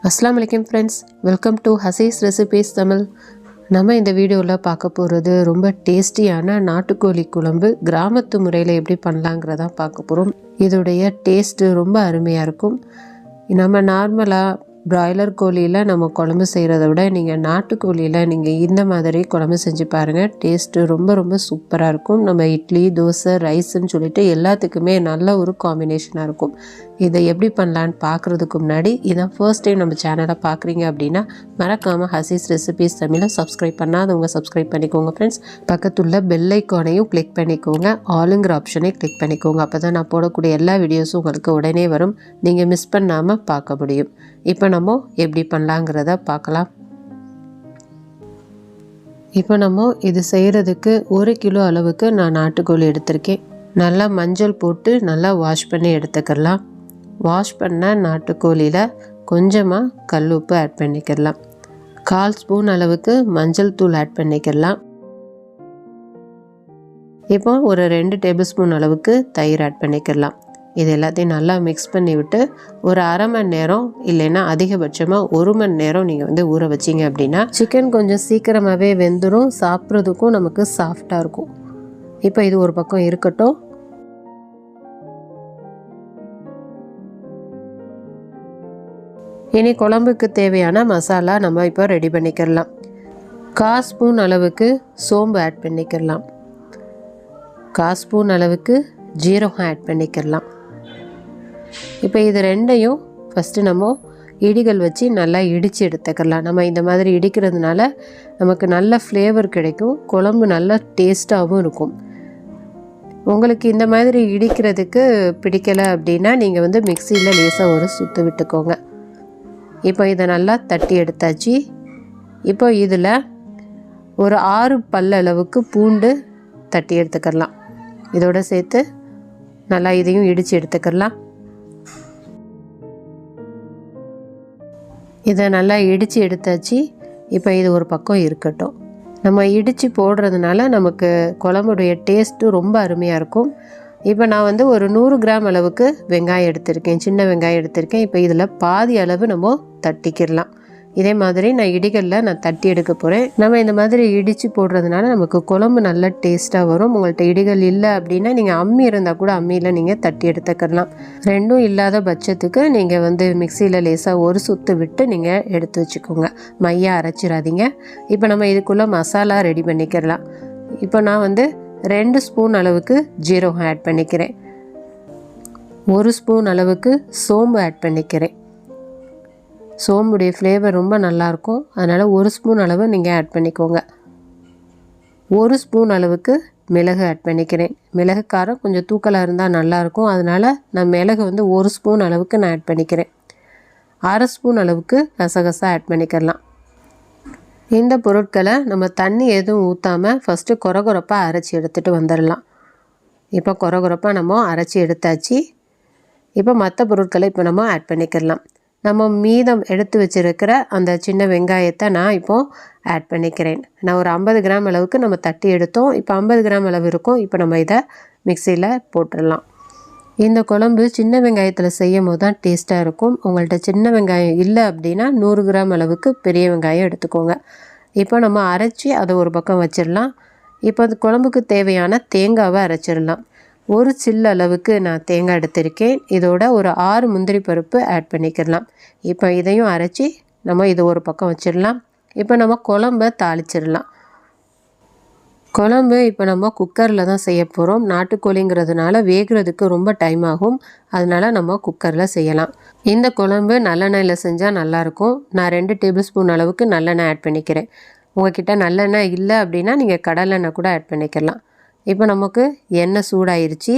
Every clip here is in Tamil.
अस्सलाम वालेकुम friends, welcome to Hasi's recipes Tamil. நம்ம இந்த வீடியோவில் பார்க்க போகிறது ரொம்ப டேஸ்டியான நாட்டுக்கோழி குழம்பு கிராமத்து முறையில் எப்படி பண்ணலாங்கிறதான் பார்க்க போகிறோம். இதோடைய டேஸ்ட்டு ரொம்ப அருமையாக இருக்கும். நம்ம நார்மலாக பிராய்லர் கோழியில் நம்ம குழம்பு செய்கிறத விட நீங்கள் நாட்டுக்கோழியில் நீங்கள் இந்த மாதிரி குழம்பு செஞ்சு பாருங்கள். டேஸ்ட்டு ரொம்ப சூப்பராக இருக்கும். நம்ம இட்லி, தோசை, ரைஸுன்னு சொல்லிட்டு எல்லாத்துக்குமே நல்ல ஒரு காம்பினேஷனாக இருக்கும். இதை எப்படி பண்ணலான்னு பார்க்குறதுக்கு முன்னாடி இதான் ஃபர்ஸ்ட் டைம் நம்ம சேனலை பார்க்குறீங்க அப்படின்னா மறக்காமல் ஹசீஸ் ரெசிபீஸ் தமிழை சப்ஸ்கிரைப் பண்ணாதவங்க சப்ஸ்கிரைப் பண்ணிக்கோங்க ஃப்ரெண்ட்ஸ். பக்கத்துள்ள பெல் ஐக்கானையும் கிளிக் பண்ணிக்கோங்க, ஆளுங்கிற ஆப்ஷனை கிளிக் பண்ணிக்கோங்க. அப்போ தான் நான் போடக்கூடிய எல்லா வீடியோஸும் உங்களுக்கு உடனே வரும், நீங்கள் மிஸ் பண்ணாமல் பார்க்க முடியும். இப்போ நம்ம எப்படி பண்ணலாங்கிறத பார்க்கலாம். இப்போ நம்ம இது செய்கிறதுக்கு 1 கிலோ அளவுக்கு நான் நாட்டுக்கோழி எடுத்திருக்கேன். நல்லா மஞ்சள் போட்டு நல்லா வாஷ் பண்ணி எடுத்துக்கலாம். வாஷ் பண்ண நாட்டுக்கோழியில் கொஞ்சமாக கல் உப்பு ஆட் பண்ணிக்கலாம். 1/4 ஸ்பூன் அளவுக்கு மஞ்சள் தூள் ஆட் பண்ணிக்கலாம். இப்போ ஒரு 2 டேபிள் ஸ்பூன் அளவுக்கு தயிர் ஆட் பண்ணிக்கலாம். இது எல்லாத்தையும் நல்லா மிக்ஸ் பண்ணி விட்டு ஒரு அரை மணி நேரம் இல்லைன்னா அதிகபட்சமாக 1 மணி நேரம் நீங்கள் ஊற வச்சிங்க அப்படின்னா சிக்கன் கொஞ்சம் சீக்கிரமாகவே வெந்துடும், சாப்பிட்றதுக்கும் நமக்கு சாஃப்டாக இருக்கும். இப்போ இது ஒரு பக்கம் இருக்கட்டும். இனி குழம்புக்கு தேவையான மசாலா நம்ம இப்போ ரெடி பண்ணிக்கலாம். 1/4 ஸ்பூன் அளவுக்கு சோம்பு ஆட் பண்ணிக்கலாம். 1/4 ஸ்பூன் அளவுக்கு ஜீரகம் ஆட் பண்ணிக்கலாம். இப்போ இது ரெண்டையும் ஃபஸ்ட்டு நம்ம இடிகள் வச்சு நல்லா இடித்து எடுத்துக்கலாம். நம்ம இந்த மாதிரி இடிக்கிறதுனால நமக்கு நல்ல ஃப்ளேவர் கிடைக்கும், குழம்பு நல்லா டேஸ்ட்டாகவும் இருக்கும். உங்களுக்கு இந்த மாதிரி இடிக்கிறதுக்கு பிடிக்கலை அப்படின்னா நீங்கள் மிக்சியில் லேசாக ஒரு சுற்று விட்டுக்கோங்க. இப்போ இதை நல்லா தட்டி எடுத்தாச்சு. இப்போ இதில் ஒரு 6 பல் அளவுக்கு பூண்டு தட்டி எடுத்துக்கலாம். இதோடு சேர்த்து நல்லா இதையும் இடித்து எடுத்துக்கலாம். இதை நல்லா இடித்து எடுத்தாச்சு. இப்போ இது ஒரு பக்கம் இருக்கட்டும். நம்ம இடித்து போடுறதுனால நமக்கு குழம்புடைய டேஸ்ட்டு ரொம்ப அருமையாக இருக்கும். இப்போ நான் ஒரு 100 கிராம் அளவுக்கு வெங்காயம் எடுத்திருக்கேன், சின்ன வெங்காயம் எடுத்திருக்கேன். இப்போ இதில் பாதி அளவு நம்ம தட்டிக்கிடலாம். இதே மாதிரி நான் இடிகளில் தட்டி எடுக்க போகிறேன். நம்ம இந்த மாதிரி இடித்து போடுறதுனால நமக்கு குழம்பு நல்ல டேஸ்ட்டாக வரும். உங்கள்கிட்ட இடிகள் இல்லை அப்படின்னா நீங்கள் அம்மி இருந்தால் கூட அம்மியில் நீங்கள் தட்டி எடுத்துக்கலாம். ரெண்டும் இல்லாத பட்சத்துக்கு நீங்கள் மிக்சியில் லேசாக ஒரு சுற்று விட்டு நீங்கள் எடுத்து வச்சுக்கோங்க, மையாக அரைச்சிடாதீங்க. இப்போ நம்ம இதுக்குள்ளே மசாலா ரெடி பண்ணிக்கலாம். இப்போ நான் 2 ஸ்பூன் அளவுக்கு ஜீரகம் ஆட் பண்ணிக்கிறேன். 1 ஸ்பூன் அளவுக்கு சோம்பு ஆட் பண்ணிக்கிறேன். சோம்புடைய ஃப்ளேவர் ரொம்ப நல்லாயிருக்கும், அதனால் 1 ஸ்பூன் அளவு நீங்கள் ஆட் பண்ணிக்கோங்க. 1 ஸ்பூன் அளவுக்கு மிளகு ஆட் பண்ணிக்கிறேன். மிளகு காரம் கொஞ்சம் தூக்கலாக இருந்தால் நல்லாயிருக்கும், அதனால் நான் மிளகு 1 ஸ்பூன் அளவுக்கு நான் ஆட் பண்ணிக்கிறேன். 1/2 ஸ்பூன் அளவுக்கு கசகசா ஆட் பண்ணிக்கலாம். இந்த பொருட்களை நம்ம தண்ணி எதுவும் ஊற்றாமல் ஃபஸ்ட்டு கொரகொரப்பாக அரைச்சி எடுத்துகிட்டு வந்துடலாம். இப்போ கொரகொரப்பாக நம்ம அரைச்சி எடுத்தாச்சு. இப்போ மற்ற பொருட்களை இப்போ நம்ம ஆட் பண்ணிக்கலாம். நம்ம மீதம் எடுத்து வச்சுருக்கிற அந்த சின்ன வெங்காயத்தை நான் இப்போது ஆட் பண்ணிக்கிறேன். நான் ஒரு 50 கிராம் அளவுக்கு நம்ம தட்டி எடுத்தோம். இப்போ 50 கிராம் அளவு இருக்கும். இப்போ நம்ம இதை மிக்சியில் போட்டுடலாம். இந்த குழம்பு சின்ன வெங்காயத்தில் செய்யும் போது தான் டேஸ்ட்டாக இருக்கும். உங்கள்கிட்ட சின்ன வெங்காயம் இல்லை அப்படின்னா 100 கிராம் அளவுக்கு பெரிய வெங்காயம் எடுத்துக்கோங்க. இப்போ நம்ம அரைச்சி அதை ஒரு பக்கம் வச்சிடலாம். இப்போ அது குழம்புக்கு தேவையான தேங்காவை அரைச்சிடலாம். ஒரு சில்லு அளவுக்கு நான் தேங்காய் எடுத்திருக்கேன். இதோட ஒரு 6 முந்திரி பருப்பு ஆட் பண்ணிக்கலாம். இப்போ இதையும் அரைச்சி நம்ம இது ஒரு பக்கம் வச்சிடலாம். இப்போ நம்ம குழம்பை தாளிச்சிடலாம். குழம்பு இப்போ நம்ம குக்கரில் தான் செய்ய போகிறோம். நாட்டுக்கோழிங்கிறதுனால வேகிறதுக்கு ரொம்ப டைம் ஆகும், அதனால் நம்ம குக்கரில் செய்யலாம். இந்த குழம்பு நல்லெண்ணெயில் செஞ்சால் நல்லாயிருக்கும். நான் 2 டேபிள் ஸ்பூன் அளவுக்கு நல்லெண்ணெய் ஆட் பண்ணிக்கிறேன். உங்கள்கிட்ட நல்லெண்ணெய் இல்லை அப்படின்னா நீங்கள் கடலெண்ணெய் கூட ஆட் பண்ணிக்கலாம். இப்போ நமக்கு எண்ணெய் சூடாயிருச்சு.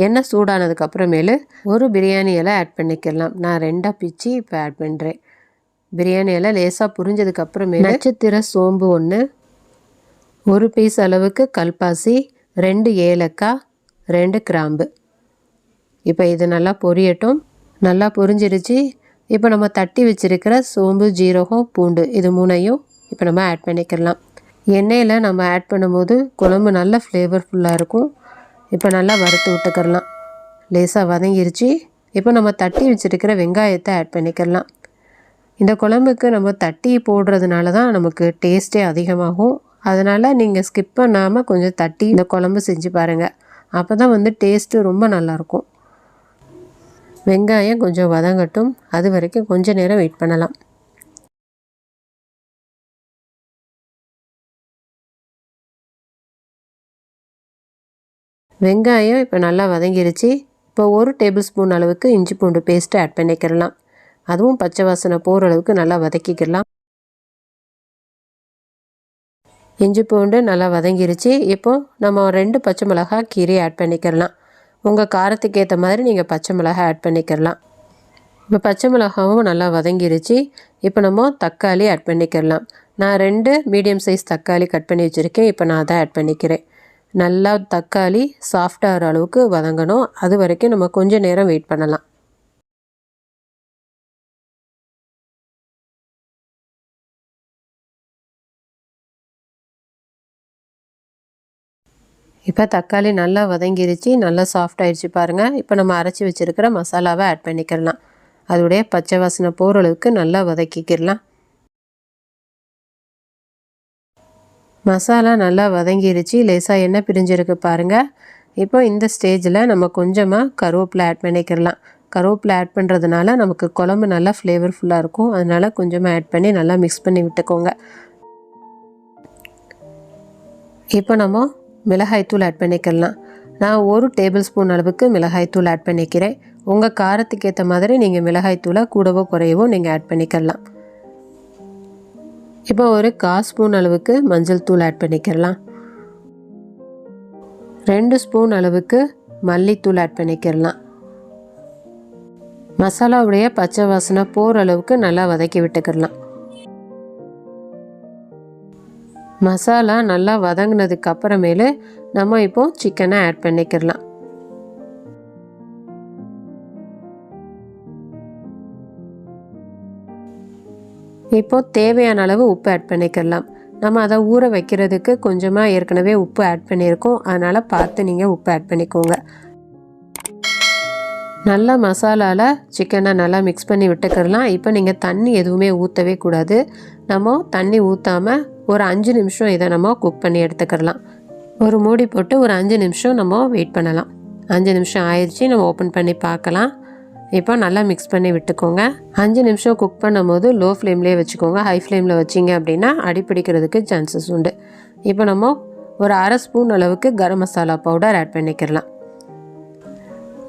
எண்ணெய் சூடானதுக்கப்புறமேலு ஒரு பிரியாணி இலை ஆட் பண்ணிக்கலாம். நான் 2ஆக பிச்சு இப்போ ஆட் பண்ணுறேன். பிரியாணி இலை லேசாக புரிஞ்சதுக்கப்புறமேலு நட்சத்திர சோம்பு 1, 1 பீஸ் அளவுக்கு கல்பாசி, 2 ஏலக்காய், 2 கிராம்பு. இப்போ இது நல்லா பொரியட்டும். நல்லா பொரிஞ்சிருச்சு. இப்போ நம்ம தட்டி வச்சுருக்கிற சோம்பு, ஜீரகம், பூண்டு இது 3ஐயும் இப்போ நம்ம ஆட் பண்ணிக்கலாம். எண்ணெயில் நம்ம ஆட் பண்ணும்போது குழம்பு நல்ல ஃப்ளேவர்ஃபுல்லாக இருக்கும். இப்போ நல்லா வறுத்து விட்டுக்கலாம். லேசாக வதங்கிருச்சு. இப்போ நம்ம தட்டி வச்சுருக்கிற வெங்காயத்தை ஆட் பண்ணிக்கலாம். இந்த குழம்புக்கு நம்ம தட்டி போடுறதுனால தான் நமக்கு டேஸ்ட்டே அதிகமாகும். அதனால் நீங்கள் ஸ்கிப் பண்ணாமல் கொஞ்சம் தட்டி இந்த குழம்பு செஞ்சு பாருங்கள். அப்போ தான் வந்து டேஸ்ட்டு ரொம்ப நல்லாயிருக்கும். வெங்காயம் கொஞ்சம் வதங்கட்டும், அது வரைக்கும் கொஞ்சம் நேரம் வெயிட் பண்ணலாம். வெங்காயம் இப்போ நல்லா வதங்கிருச்சு. இப்போ 1 டேபிள் ஸ்பூன் அளவுக்கு இஞ்சி பூண்டு பேஸ்ட்டு ஆட் பண்ணிக்கிறலாம். அதுவும் பச்சை வாசனை போகிற அளவுக்கு நல்லா வதக்கிக்கலாம். இஞ்சி பூண்டு நல்லா வதங்கிருச்சு. இப்போது நம்ம 2 பச்சை மிளகாய் கீரை ஆட் பண்ணிக்கிறலாம். உங்கள் காரத்துக்கு ஏற்ற மாதிரி நீங்கள் பச்சை மிளகாய் ஆட் பண்ணிக்கிறலாம். இப்போ பச்சை மிளகாவும் நல்லா வதங்கிருச்சு. இப்போ நம்ம தக்காளி ஆட் பண்ணிக்கிறலாம். நான் 2 மீடியம் சைஸ் தக்காளி கட் பண்ணி வச்சுருக்கேன். இப்போ நான் அதை ஆட் பண்ணிக்கிறேன். நல்லா தக்காளி சாஃப்டாகிற அளவுக்கு வதங்கணும். அது வரைக்கும் நம்ம கொஞ்சம் நேரம் வெயிட் பண்ணலாம். இப்போ தக்காளி நல்லா வதங்கிருச்சு, நல்லா சாஃப்ட் ஆயிடுச்சு பாருங்கள். இப்போ நம்ம அரைச்சி வச்சுருக்கிற மசாலாவை ஆட் பண்ணிக்கிறலாம். அதோடைய பச்சை வாசனை போகிற அளவுக்கு நல்லா வதக்கிக்கிறலாம். மசாலா நல்லா வதங்கிருச்சு, லேசாக எண்ணெய் பிரிஞ்சிருக்கு பாருங்கள். இப்போ இந்த ஸ்டேஜில் நம்ம கொஞ்சமாக கருவேப்பிலை ஆட் பண்ணிக்கிறலாம். கருவேப்பிலை ஆட் பண்ணுறதுனால நமக்கு குழம்பு நல்லா ஃப்ளேவர்ஃபுல்லாக இருக்கும். அதனால் கொஞ்சமாக ஆட் பண்ணி நல்லா மிக்ஸ் பண்ணி விட்டுக்கோங்க. இப்போ நம்ம மிளகாய்த்தூள் ஆட் பண்ணிக்கலாம். நான் 1 டேபிள் ஸ்பூன் அளவுக்கு மிளகாய்த்தூள் ஆட் பண்ணிக்கிறேன். உங்கள் காரத்துக்கு ஏற்ற மாதிரி நீங்கள் மிளகாய்த்தூளை கூடவோ குறையவோ நீங்கள் ஆட் பண்ணிக்கலாம். இப்போ ஒரு 1/4 ஸ்பூன் அளவுக்கு மஞ்சள் தூள் ஆட் பண்ணிக்கலாம். 2 ஸ்பூன் அளவுக்கு மல்லித்தூள் ஆட் பண்ணிக்கலாம். மசாலாவுடைய பச்சை வாசனை போகிற அளவுக்கு நல்லா வதக்கி விட்டுக்கலாம். மசாலா நல்லா வதங்கினதுக்கு அப்புறமேலு நம்ம இப்போது சிக்கனை ஆட் பண்ணிக்கலாம். இப்போது தேவையான அளவு உப்பு ஆட் பண்ணிக்கலாம். நம்ம அதை ஊற வைக்கிறதுக்கு கொஞ்சமாக ஏற்கனவே உப்பு ஆட் பண்ணியிருக்கோம். அதனால் பார்த்து நீங்கள் உப்பு ஆட் பண்ணிக்கோங்க. நல்லா மசாலாவில் சிக்கனை நல்லா மிக்ஸ் பண்ணி விட்டுக்கலாம். இப்போ நீங்கள் தண்ணி எதுவுமே ஊற்றவே கூடாது. நம்ம தண்ணி ஊற்றாமல் ஒரு 5 நிமிஷம் இதை நம்ம குக் பண்ணி எடுத்துக்கலாம். ஒரு மூடி போட்டு ஒரு 5 நிமிஷம் நம்ம வெயிட் பண்ணலாம். 5 நிமிஷம் ஆயிடுச்சு, நம்ம ஓப்பன் பண்ணி பார்க்கலாம். இப்போ நல்லா மிக்ஸ் பண்ணி விட்டுக்கோங்க. 5 நிமிஷம் குக் பண்ணும் போது லோ ஃப்ளேம்லேயே வச்சுக்கோங்க. ஹை ஃப்ளேமில் வச்சிங்க அப்படின்னா அடிப்பிடிக்கிறதுக்கு சான்சஸ் உண்டு. இப்போ நம்ம ஒரு 1/2 ஸ்பூன் அளவுக்கு கரம் மசாலா பவுடர் ஆட் பண்ணிக்கலாம்.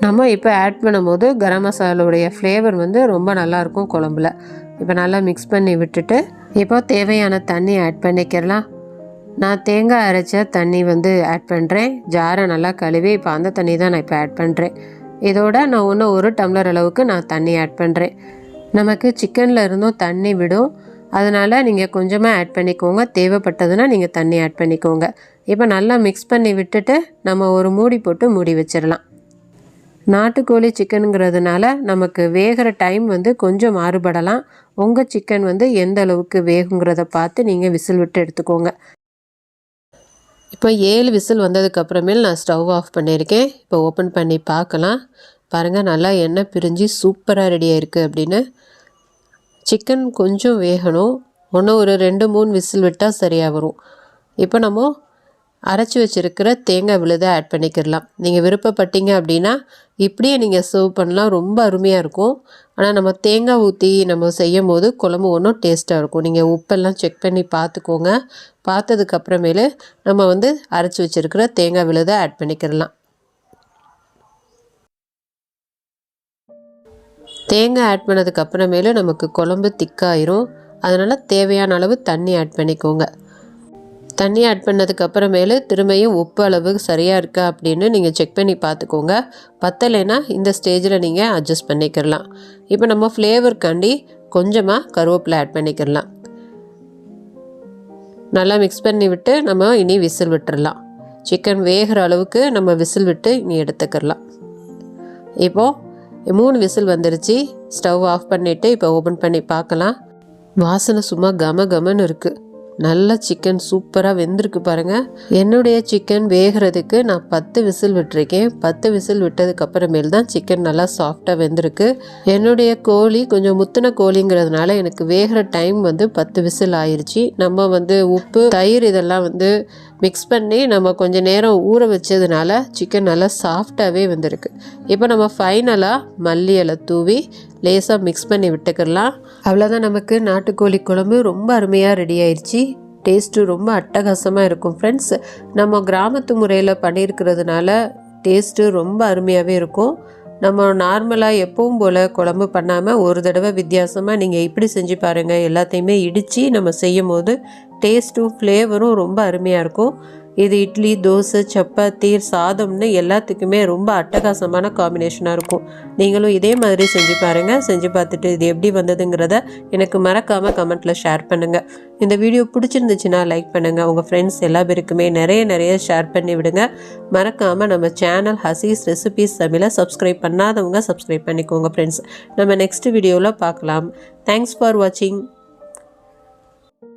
நம்ம இப்போ ஆட் பண்ணும்போது கரம் மசாலாவுடைய ஃப்ளேவர் வந்து ரொம்ப நல்லாயிருக்கும் குழம்புல. இப்போ நல்லா மிக்ஸ் பண்ணி விட்டுட்டு இப்போ தேவையான தண்ணி ஆட் பண்ணிக்கலாம். நான் தேங்காய் அரைச்ச தண்ணி வந்து ஆட் பண்ணுறேன். ஜாரை நல்லா கழுவி இப்போ அந்த தண்ணி தான் நான் இப்போ ஆட் பண்ணுறேன். இதோட நான் இன்னும் 1 டம்ளர் அளவுக்கு நான் தண்ணி ஆட் பண்ணுறேன். நமக்கு சிக்கனில் இருந்தும் தண்ணி விடும். அதனால் நீங்கள் கொஞ்சமாக ஆட் பண்ணிக்கோங்க. தேவைப்பட்டதுன்னா நீங்கள் தண்ணி ஆட் பண்ணிக்கோங்க. இப்போ நல்லா மிக்ஸ் பண்ணி விட்டுட்டு நம்ம ஒரு மூடி போட்டு மூடி வச்சிடலாம். நாட்டுக்கோழி சிக்கனுங்கிறதுனால நமக்கு வேகிற டைம் வந்து கொஞ்சம் மாறுபடலாம். உங்கள் சிக்கன் வந்து எந்த அளவுக்கு வேகுங்கிறத பார்த்து நீங்கள் விசில் விட்டு எடுத்துக்கோங்க. இப்போ 7 விசில் வந்ததுக்கப்புறமேல் நான் ஸ்டவ் ஆஃப் பண்ணியிருக்கேன். இப்போ ஓப்பன் பண்ணி பார்க்கலாம். பாருங்கள், நல்லா எண்ணெய் பிரிஞ்சு சூப்பராக ரெடியாக இருக்குது அப்படின்னு. சிக்கன் கொஞ்சம் வேகணும். இன்னும் ஒரு 2-3 விசில் விட்டால் சரியாக வரும். இப்போ நம்ம அரைச்சி வச்சுருக்கிற தேங்காய் விழுதை ஆட் பண்ணிக்கிடலாம். நீங்கள் விருப்பப்பட்டீங்க அப்படின்னா இப்படியே நீங்கள் சர்வ் பண்ணலாம், ரொம்ப அருமையாக இருக்கும். ஆனால் நம்ம தேங்காய் ஊற்றி நம்ம செய்யும் போது குழம்பு ஒன்றும் டேஸ்ட்டாக இருக்கும். நீங்கள் உப்பெல்லாம் செக் பண்ணி பார்த்துக்கோங்க. பார்த்ததுக்கப்புறமேலு நம்ம வந்து அரைச்சி வச்சுருக்கிற தேங்காய் விழுதை ஆட் பண்ணிக்கிடலாம். தேங்காய் ஆட் பண்ணதுக்கப்புறமேலு நமக்கு குழம்பு திக்காயிரும். அதனால் தேவையான அளவு தண்ணி ஆட் பண்ணிக்கோங்க. தண்ணி ஆட் பண்ணதுக்கப்புறமேலு திரும்பியும் உப்பு அளவு சரியாக இருக்கா அப்படின்னு நீங்கள் செக் பண்ணி பார்த்துக்கோங்க. பத்தலைன்னா இந்த ஸ்டேஜில் நீங்கள் அட்ஜஸ்ட் பண்ணிக்கிடலாம். இப்போ நம்ம ஃப்ளேவர்க்காண்டி கொஞ்சமாக கருவேப்பிலை ஆட் பண்ணிக்கிடலாம். நல்லா மிக்ஸ் பண்ணி விட்டு நம்ம இனி விசில் விட்டுடலாம். சிக்கன் வேகிற அளவுக்கு நம்ம விசில் விட்டு இனி எடுத்துக்கிடலாம். இப்போது 3 விசில் வந்துருச்சு. ஸ்டவ் ஆஃப் பண்ணிவிட்டு இப்போ ஓப்பன் பண்ணி பார்க்கலாம். வாசனை சும்மா கம கமன்னு இருக்குது. நல்ல சிக்கன் சூப்பராக வெந்திருக்கு பாருங்கள். என்னுடைய சிக்கன் வேகிறதுக்கு நான் 10 விசில் விட்டுருக்கேன். 10 விசில் விட்டதுக்கு அப்புறமேல் தான் சிக்கன் நல்லா சாஃப்டாக வெந்திருக்கு. என்னுடைய கோழி கொஞ்சம் முத்தின கோழிங்கிறதுனால எனக்கு வேகிற டைம் வந்து 10 விசில் ஆயிடுச்சு. நம்ம வந்து உப்பு தயிர் இதெல்லாம் வந்து மிக்ஸ் பண்ணி நம்ம கொஞ்சம் நேரம் ஊற வச்சதுனால சிக்கன் நல்லா சாஃப்டாகவே வந்திருக்கு. இப்போ நம்ம ஃபைனலாக மல்லி இலை தூவி லேசாக மிக்ஸ் பண்ணி விட்டுக்கலாம். அவ்வளோதான், நமக்கு நாட்டுக்கோழி குழம்பு ரொம்ப அருமையாக ரெடி ஆயிடுச்சு. டேஸ்ட்டு ரொம்ப அட்டகாசமாக இருக்கும் ஃப்ரெண்ட்ஸ். நம்ம கிராமத்து முறையில் பண்ணியிருக்கிறதுனால டேஸ்ட்டு ரொம்ப அருமையாகவே இருக்கும். நம்ம நார்மலாக எப்பவும் போல் குழம்பு பண்ணாமல் ஒரு தடவை வித்தியாசமாக நீங்கள் இப்படி செஞ்சு பாருங்கள். எல்லாத்தையுமே இடித்து நம்ம செய்யும் போது டேஸ்ட்டும் ஃப்ளேவரும் ரொம்ப அருமையாக இருக்கும். இது இட்லி, தோசை, சப்பாத்தி, சாதம்னு எல்லாத்துக்குமே ரொம்ப அட்டகாசமான காம்பினேஷனாக இருக்கும். நீங்களும் இதே மாதிரி செஞ்சு பாருங்கள். செஞ்சு பார்த்துட்டு இது எப்படி வந்ததுங்கிறத எனக்கு மறக்காமல் கமெண்ட்டில் ஷேர் பண்ணுங்கள். இந்த வீடியோ பிடிச்சிருந்துச்சுன்னா லைக் பண்ணுங்கள். உங்கள் ஃப்ரெண்ட்ஸ் எல்லா பேருக்குமே நிறைய ஷேர் பண்ணி விடுங்க. மறக்காமல் நம்ம சேனல் ஹசீஸ் ரெசிபீஸ் தமிழை சப்ஸ்கிரைப் பண்ணாதவங்க சப்ஸ்கிரைப் பண்ணிக்கோங்க ஃப்ரெண்ட்ஸ். நம்ம நெக்ஸ்ட் வீடியோவில் பார்க்கலாம். தேங்க்ஸ் ஃபார் வாட்சிங்.